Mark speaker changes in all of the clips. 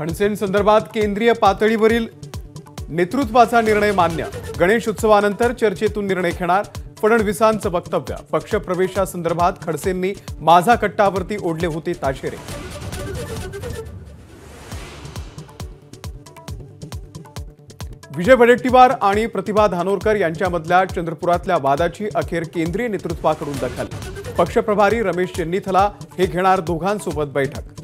Speaker 1: खडसें संदर्भात केंद्रीय पातळीवरील नेतृत्वाचा निर्णय मान्य। गणेश उत्सवानंतर चर्चेतून निर्णय घेणार। फडणवीसांचं वक्तव्य। पक्षप्रवेशासंदर्भात खडसेंनी माझा कट्टावरती ओढले होते ताशेरे। विजय वडेट्टीवार आणि प्रतिभा धानोरकर यांच्यामधल्या चंद्रपुरातल्या वादाची अखेर केंद्रीय नेतृत्वाकडून दखल। पक्षप्रभारी रमेश चेन्नीथला हे घेणार दोघांसोबत बैठक।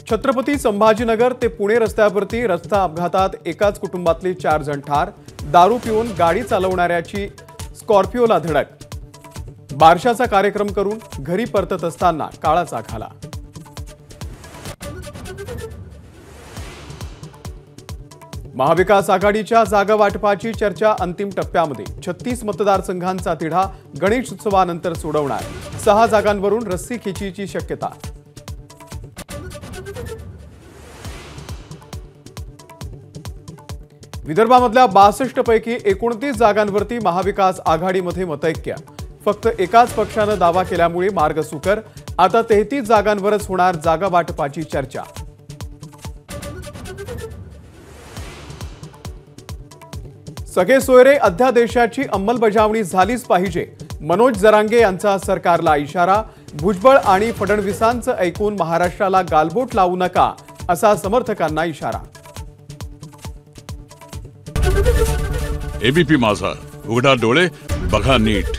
Speaker 1: छत्रपती संभाजीनगर ते पुणे रस्त्यावरती रस्ता अपघातात एकाच कुटुंबातले 4 जण ठार। दारू पिऊन गाडी चालवणाऱ्याची स्कॉर्पिओला धडक। बारशाचा कार्यक्रम करून घरी परतत असताना काळाचा घाला। महाविकास आघाडीच्या जागा वाटपाची चर्चा अंतिम टप्प्यामध्ये। 36 मतदारसंघांचा तिढा गणेश उत्सवानंतर सोडवणार। 6 जागांवरून रस्सीखेचीची शक्यता। विदर्भामधल्या 62 पैकी 29 जागांवरती महाविकास आघाडीमध्ये मतैक्य। फक्त एकाच पक्षाने दावा केल्यामुळे मार्ग सुकर। आता 33 जागांवरच होणार जागा वाटपाची चर्चा। सगळे सोयरे अध्यादेशाची अंमलबजावणी झालीच पाहिजे। मनोज जरांगे यांचा सरकारला इशारा। भुजबळ आणि फडणवीसांचं ऐकून महाराष्ट्राला गालबोट लावू नका असा समर्थकांना इशारा।
Speaker 2: एबीपी माझा, उघडा डोळे बघा नीट।